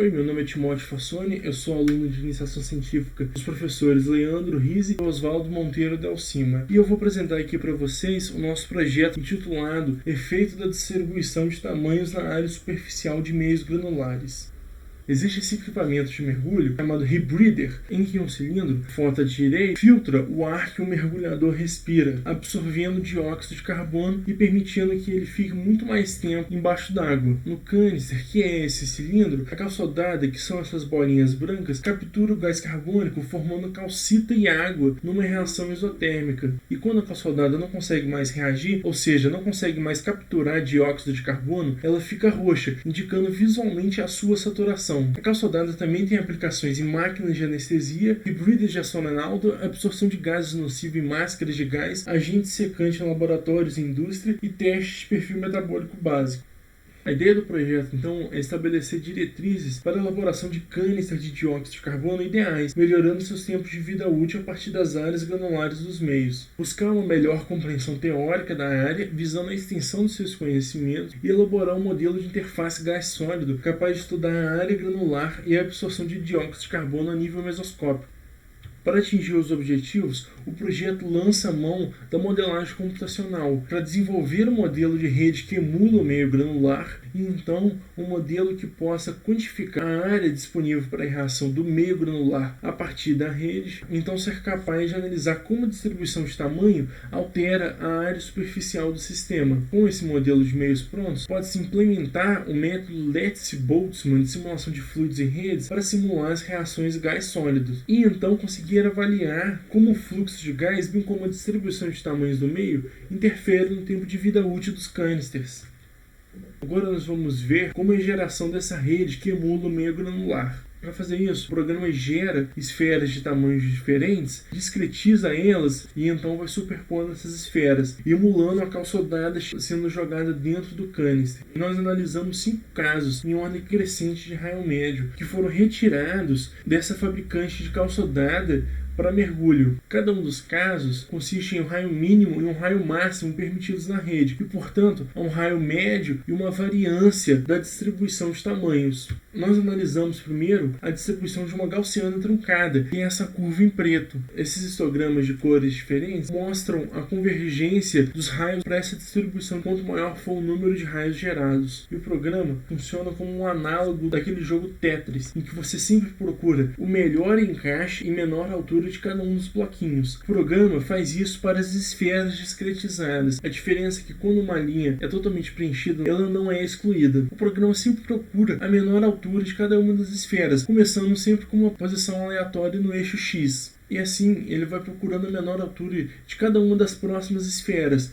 Oi, meu nome é Timóteo Fassoni, eu sou aluno de iniciação científica dos professores Leandro Rizzi e Oswaldo Monteiro Dalcima. E eu vou apresentar aqui para vocês o nosso projeto intitulado Efeito da distribuição de tamanhos na área superficial de meios granulares. Existe esse equipamento de mergulho chamado rebreather, em que um cilindro, ponta direita, filtra o ar que o mergulhador respira, absorvendo dióxido de carbono e permitindo que ele fique muito mais tempo embaixo d'água. No canister, que é esse cilindro, a calçodada, que são essas bolinhas brancas, captura o gás carbônico formando calcita e água numa reação isotérmica. E quando a calçodada não consegue mais reagir, ou seja, não consegue mais capturar dióxido de carbono, ela fica roxa, indicando visualmente a sua saturação. A calçodada também tem aplicações em máquinas de anestesia, rebreather de ação anal, absorção de gases nocivos em máscaras de gás, agente secante em laboratórios e indústria e testes de perfil metabólico básico. A ideia do projeto, então, é estabelecer diretrizes para a elaboração de canisters de dióxido de carbono ideais, melhorando seus tempos de vida útil a partir das áreas granulares dos meios. Buscar uma melhor compreensão teórica da área, visando a extensão dos seus conhecimentos e elaborar um modelo de interface gás-sólido capaz de estudar a área granular e a absorção de dióxido de carbono a nível mesoscópico. Para atingir os objetivos, o projeto lança a mão da modelagem computacional para desenvolver um modelo de rede que emula o meio granular e então um modelo que possa quantificar a área disponível para a reação do meio granular a partir da rede, então ser capaz de analisar como a distribuição de tamanho altera a área superficial do sistema. Com esse modelo de meios prontos, pode-se implementar o método Lattice-Boltzmann de simulação de fluidos em redes para simular as reações gás-sólidos e então conseguir avaliar como o fluxo de gás, bem como a distribuição de tamanhos do meio, interfere no tempo de vida útil dos canisters. Agora nós vamos ver como é a geração dessa rede que emula o meio granular. Para fazer isso, o programa gera esferas de tamanhos diferentes, discretiza elas e então vai superpondo essas esferas, emulando a calçodada sendo jogada dentro do canister. Nós analisamos 5 casos em ordem crescente de raio médio, que foram retirados dessa fabricante de calçodada para mergulho. Cada um dos casos consiste em um raio mínimo e um raio máximo permitidos na rede, e portanto há um raio médio e uma variância da distribuição de tamanhos. Nós analisamos primeiro a distribuição de uma gaussiana truncada, que é essa curva em preto. Esses histogramas de cores diferentes mostram a convergência dos raios para essa distribuição quanto maior for o número de raios gerados. E o programa funciona como um análogo daquele jogo Tetris, em que você sempre procura o melhor encaixe e menor altura de cada um dos bloquinhos. O programa faz isso para as esferas discretizadas. A diferença é que quando uma linha é totalmente preenchida, ela não é excluída. O programa sempre procura a menor altura de cada uma das esferas, começando sempre com uma posição aleatória no eixo X. E assim, ele vai procurando a menor altura de cada uma das próximas esferas.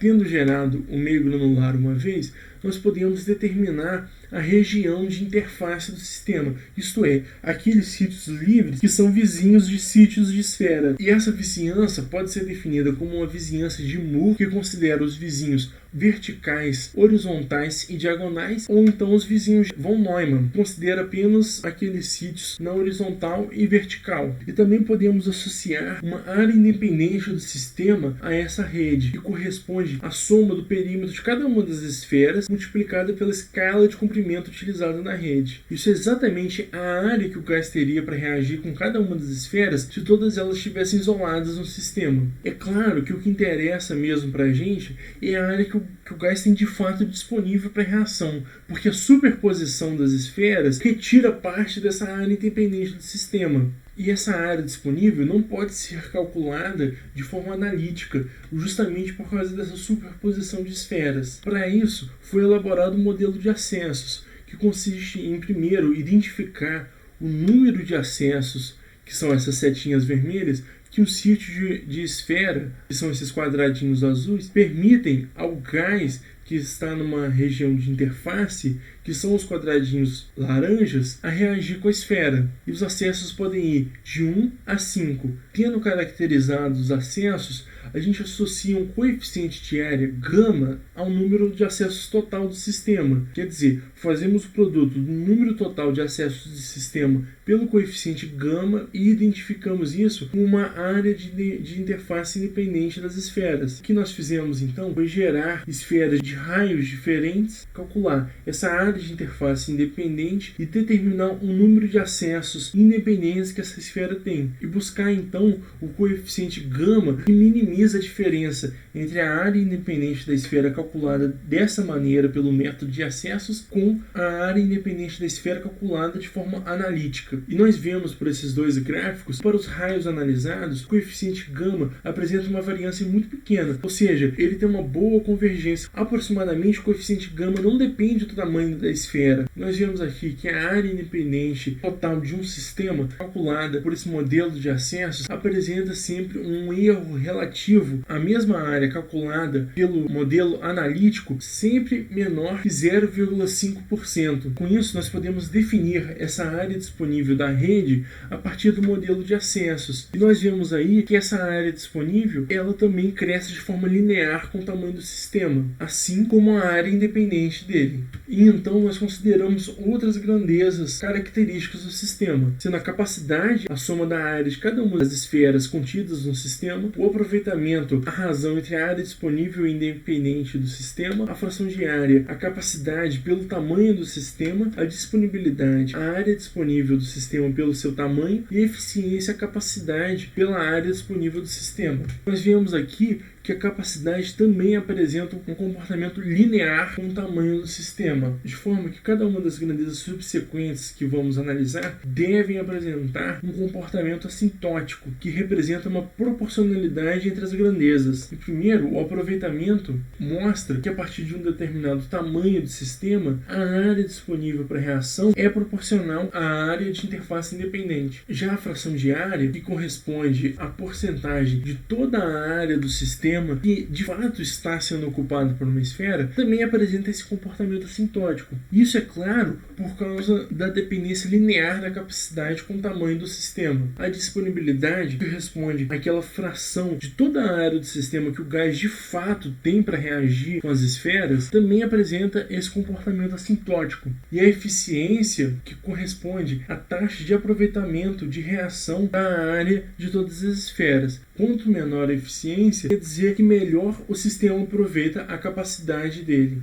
Tendo gerado o meio granular uma vez, nós podemos determinar a região de interface do sistema, isto é, aqueles sítios livres que são vizinhos de sítios de esfera. E essa vizinhança pode ser definida como uma vizinhança de Moore, que considera os vizinhos verticais, horizontais e diagonais, ou então os vizinhos von Neumann, que considera apenas aqueles sítios na horizontal e vertical. E também podemos associar uma área independente do sistema a essa rede, que corresponde à soma do perímetro de cada uma das esferas multiplicada pela escala de comprimento utilizada na rede. Isso é exatamente a área que o gás teria para reagir com cada uma das esferas se todas elas estivessem isoladas no sistema. É claro que o que interessa mesmo para a gente é a área que o gás tem de fato disponível para reação, porque a superposição das esferas retira parte dessa área independente do sistema. E essa área disponível não pode ser calculada de forma analítica, justamente por causa dessa superposição de esferas. Para isso, foi elaborado um modelo de acessos, que consiste em, primeiro, identificar o número de acessos, que são essas setinhas vermelhas, que o sítio de esfera, que são esses quadradinhos azuis, permitem ao gás que está numa região de interface, que são os quadradinhos laranjas, a reagir com a esfera. E os acessos podem ir de 1 a 5. Tendo caracterizados os acessos, a gente associa um coeficiente de área gama ao número de acessos total do sistema. Quer dizer, fazemos o produto do número total de acessos do sistema pelo coeficiente gama e identificamos isso como uma área de interface independente das esferas. O que nós fizemos então foi gerar esferas de raios diferentes, calcular essa área de interface independente e determinar um número de acessos independentes que essa esfera tem. E buscar então o coeficiente gama que minimiza a diferença entre a área independente da esfera calculada dessa maneira pelo método de acessos com a área independente da esfera calculada de forma analítica. E nós vemos por esses dois gráficos, para os raios analisados, o coeficiente gama apresenta uma variância muito pequena, ou seja, ele tem uma boa convergência. Aproximadamente, o coeficiente gama não depende do tamanho da esfera. Nós vemos aqui que a área independente total de um sistema, calculada por esse modelo de acessos, apresenta sempre um erro relativo à mesma área calculada pelo modelo analítico, sempre menor que 0,5%. Com isso, nós podemos definir essa área disponível da rede a partir do modelo de acessos. E nós vemos aí que essa área disponível, ela também cresce de forma linear com o tamanho do sistema, assim como a área independente dele. E então nós consideramos outras grandezas características do sistema, sendo a capacidade, a soma da área de cada uma das esferas contidas no sistema, o aproveitamento, a razão entre a área disponível e independente do sistema, a fração de área, a capacidade pelo tamanho do sistema, a disponibilidade, a área disponível do sistema pelo seu tamanho e a eficiência, a capacidade pela área disponível do sistema. Nós vemos aqui que a capacidade também apresenta um comportamento linear com o tamanho do sistema, de forma que cada uma das grandezas subsequentes que vamos analisar devem apresentar um comportamento assintótico, que representa uma proporcionalidade entre as grandezas. E primeiro, o aproveitamento mostra que a partir de um determinado tamanho do sistema, a área disponível para a reação é proporcional à área de interface independente. Já a fração de área, que corresponde à porcentagem de toda a área do sistema que de fato está sendo ocupado por uma esfera, também apresenta esse comportamento assintótico. Isso é claro por causa da dependência linear da capacidade com o tamanho do sistema. A disponibilidade, que corresponde àquela fração de toda a área do sistema que o gás de fato tem para reagir com as esferas, também apresenta esse comportamento assintótico. E a eficiência, que corresponde à taxa de aproveitamento de reação da área de todas as esferas. Quanto menor a eficiência, quer dizer que melhor o sistema aproveita a capacidade dele.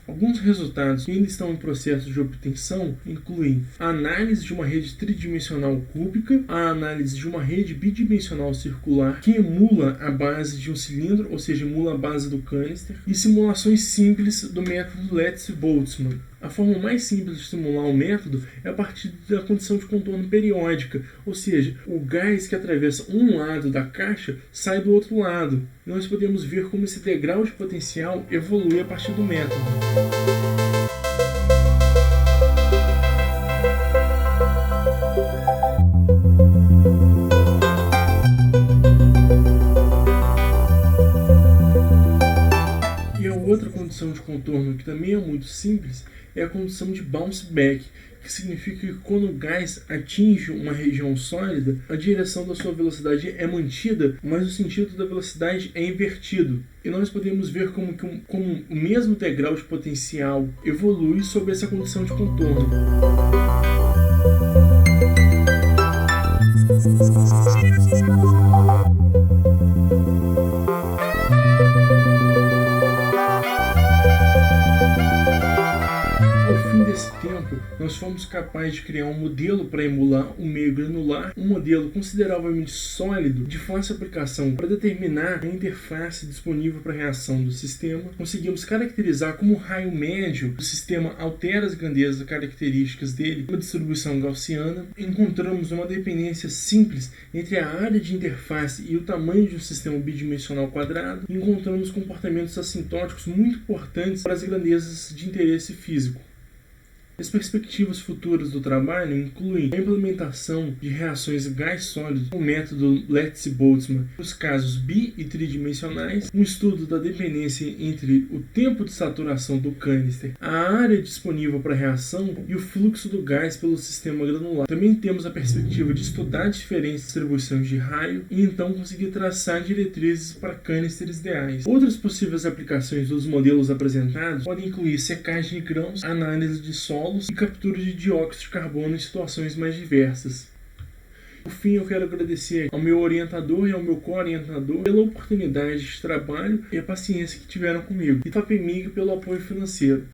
Alguns resultados que ainda estão em processo de obtenção incluem a análise de uma rede tridimensional cúbica, a análise de uma rede bidimensional circular que emula a base de um cilindro, ou seja, emula a base do canister, e simulações simples do método Letts-Boltzmann. A forma mais simples de simular o método é a partir da condição de contorno periódica, ou seja, o gás que atravessa um lado da caixa sai do outro lado. E nós podemos ver como esse degrau de potencial evolui a partir do método. E a outra condição de contorno que também é muito simples é a condição de bounce back, que significa que quando o gás atinge uma região sólida, a direção da sua velocidade é mantida, mas o sentido da velocidade é invertido. E nós podemos ver como o mesmo degrau de potencial evolui sob essa condição de contorno. Nesse tempo, nós fomos capazes de criar um modelo para emular um meio granular, um modelo consideravelmente sólido, de fácil aplicação para determinar a interface disponível para a reação do sistema. Conseguimos caracterizar como o raio médio do sistema altera as grandezas características dele, uma distribuição gaussiana. Encontramos uma dependência simples entre a área de interface e o tamanho de um sistema bidimensional quadrado. Encontramos comportamentos assintóticos muito importantes para as grandezas de interesse físico. As perspectivas futuras do trabalho incluem a implementação de reações gás sólido com o método Letts-Boltzmann nos casos bi- e tridimensionais, um estudo da dependência entre o tempo de saturação do canister, a área disponível para a reação e o fluxo do gás pelo sistema granular. Também temos a perspectiva de estudar diferentes distribuições de raio e então conseguir traçar diretrizes para canisters ideais. Outras possíveis aplicações dos modelos apresentados podem incluir secagem de grãos, análise de solos e captura de dióxido de carbono em situações mais diversas. Por fim, eu quero agradecer ao meu orientador e ao meu co-orientador pela oportunidade de trabalho e a paciência que tiveram comigo, e Fapemig pelo apoio financeiro.